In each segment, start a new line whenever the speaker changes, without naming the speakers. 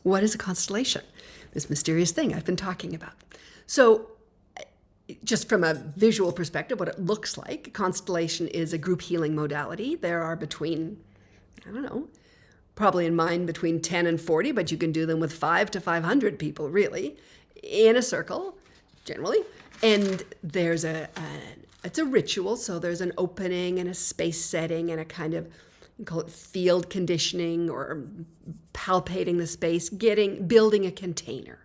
What is a constellation? This mysterious thing I've been talking about. So just from a visual perspective, what it looks like, a constellation is a group healing modality. There are between, I don't know, probably in mine between 10 and 40, but you can do them with 5 to 500 people, really, in a circle, generally. And there's it's a ritual, so there's an opening and a space setting and a kind of, you call it field conditioning or palpating the space, building a container.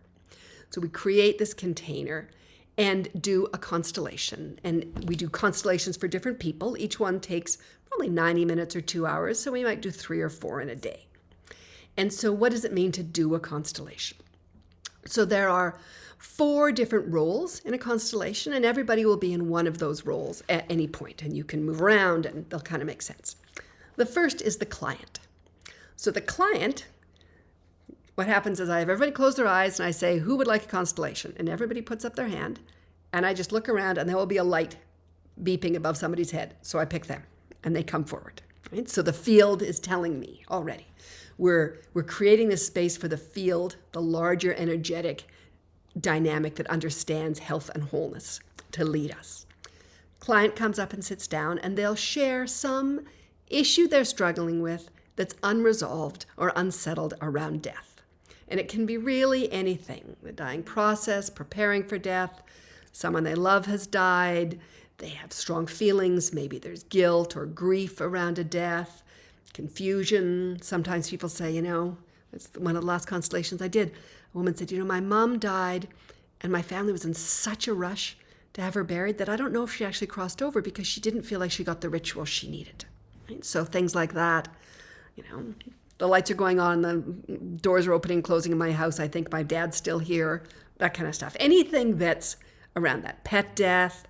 So we create this container and do a constellation. And we do constellations for different people. Each one takes probably 90 minutes or 2 hours, so we might do 3 or 4 in a day. And so what does it mean to do a constellation? So there are 4 different roles in a constellation, and everybody will be in one of those roles at any point, and you can move around and they'll kind of make sense. The first is the client. So the client, what happens is I have everybody close their eyes and I say, who would like a constellation? And everybody puts up their hand and I just look around and there will be a light beeping above somebody's head. So I pick them and they come forward. Right? So the field is telling me already. We're creating this space for the field, the larger energetic dynamic that understands health and wholeness to lead us. Client comes up and sits down and they'll share some issue they're struggling with that's unresolved or unsettled around death. And it can be really anything, the dying process, preparing for death, someone they love has died, they have strong feelings, maybe there's guilt or grief around a death, confusion. Sometimes people say, it's one of the last constellations I did, a woman said, my mom died and my family was in such a rush to have her buried that I don't know if she actually crossed over because she didn't feel like she got the ritual she needed. Right? So things like that, the lights are going on, the doors are opening and closing in my house. I think my dad's still here, that kind of stuff. Anything that's around that. Pet death,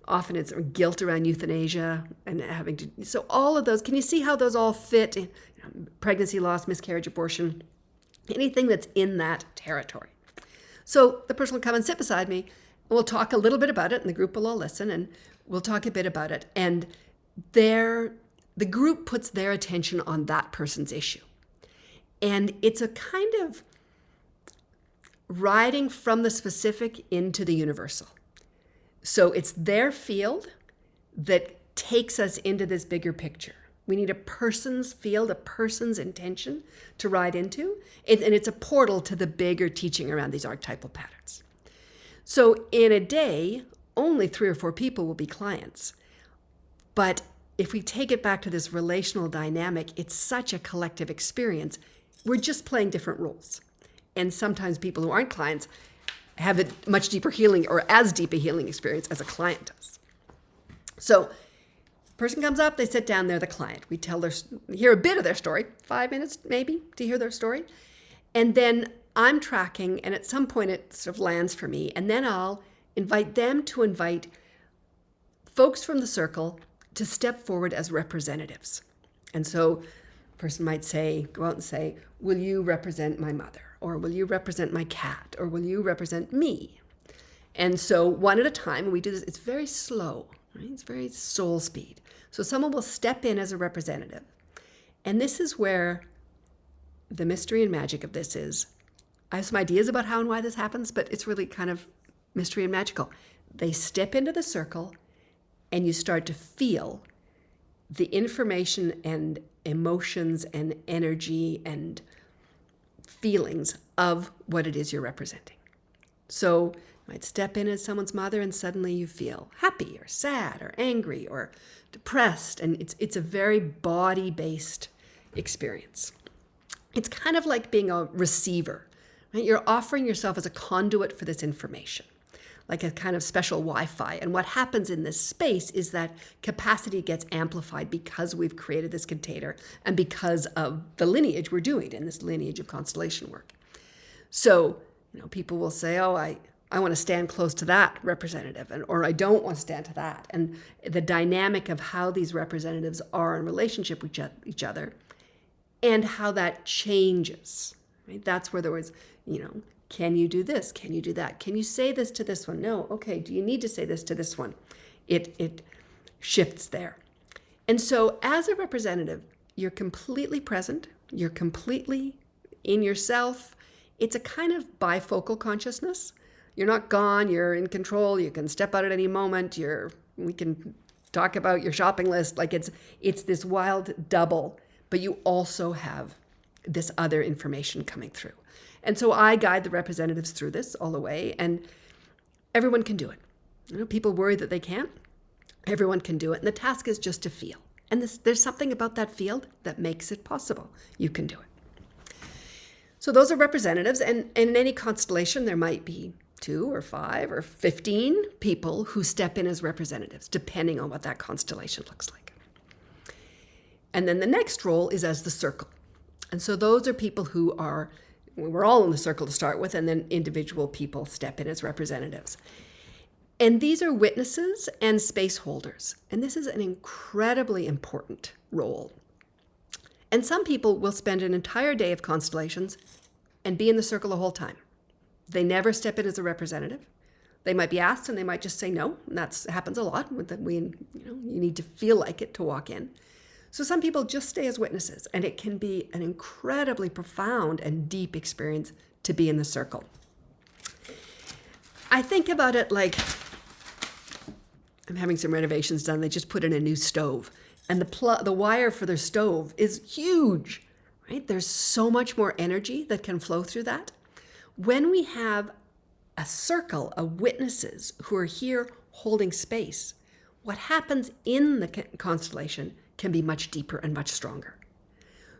often it's guilt around euthanasia and having to, so all of those, can you see how those all fit? Pregnancy loss, miscarriage, abortion, anything that's in that territory. So the person will come and sit beside me and we'll talk a little bit about it and the group will all listen and we'll talk a bit about it. And the group puts their attention on that person's issue. And it's a kind of riding from the specific into the universal. So it's their field that takes us into this bigger picture. We need a person's field, a person's intention to ride into. And it's a portal to the bigger teaching around these archetypal patterns. So in a day, only 3 or 4 people will be clients. But if we take it back to this relational dynamic, it's such a collective experience. We're just playing different roles. And sometimes people who aren't clients have a much deeper healing or as deep a healing experience as a client does. So person comes up, they sit down, they're the client. We hear a bit of their story, 5 minutes maybe to hear their story. And then I'm tracking, and at some point it sort of lands for me. And then I'll invite them to invite folks from the circle to step forward as representatives. And so a person might go out and say, will you represent my mother? Or will you represent my cat? Or will you represent me? And so one at a time, we do this, it's very slow, right? It's very soul speed. So someone will step in as a representative. And this is where the mystery and magic of this is. I have some ideas about how and why this happens, but it's really kind of mystery and magical. They step into the circle and you start to feel the information and emotions and energy and feelings of what it is you're representing. So you might step in as someone's mother and suddenly you feel happy or sad or angry or depressed. And it's a very body-based experience. It's kind of like being a receiver, right? You're offering yourself as a conduit for this information, like a kind of special Wi-Fi. And what happens in this space is that capacity gets amplified because we've created this container and because of the lineage we're doing in this lineage of constellation work. So, people will say, oh, I want to stand close to that representative, or I don't want to stand to that. And the dynamic of how these representatives are in relationship with each other and how that changes, right? That's where there was, can you do this? Can you do that? Can you say this to this one? No. Okay. Do you need to say this to this one? It shifts there. And so as a representative, you're completely present. You're completely in yourself. It's a kind of bifocal consciousness. You're not gone, you're in control, you can step out at any moment, we can talk about your shopping list. Like it's this wild double, but you also have this other information coming through. And so I guide the representatives through this all the way, and everyone can do it. You know, people worry that they can't. Everyone can do it. And the task is just to feel. And there's something about that field that makes it possible. You can do it. So those are representatives. And in any constellation, there might be 2 or 5 or 15 people who step in as representatives, depending on what that constellation looks like. And then the next role is as the circle. And so those are people who we're all in the circle to start with, and then individual people step in as representatives. And these are witnesses and space holders. And this is an incredibly important role. And some people will spend an entire day of constellations and be in the circle the whole time. They never step in as a representative. They might be asked and they might just say no. And that happens a lot. You need to feel like it to walk in. So some people just stay as witnesses, and it can be an incredibly profound and deep experience to be in the circle. I think about it like I'm having some renovations done. They just put in a new stove, and the wire for their stove is huge, right? There's so much more energy that can flow through that. When we have a circle of witnesses who are here holding space, what happens in the constellation can be much deeper and much stronger.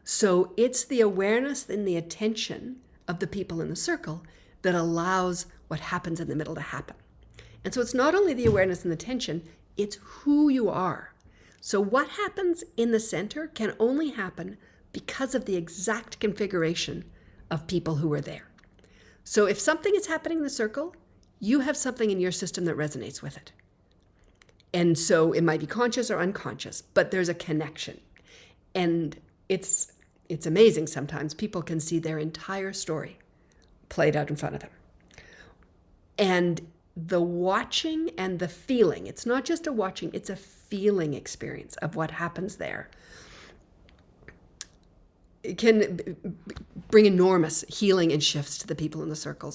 So it's the awareness and the attention of the people in the circle that allows what happens in the middle to happen. And so it's not only the awareness and the attention, it's who you are. So what happens in the center can only happen because of the exact configuration of people who are there. So if something is happening in the circle, you have something in your system that resonates with it. And so it might be conscious or unconscious, but there's a connection. And it's amazing sometimes. People can see their entire story played out in front of them. And the watching and the feeling, it's not just a watching, it's a feeling experience of what happens there. It can bring enormous healing and shifts to the people in the circles.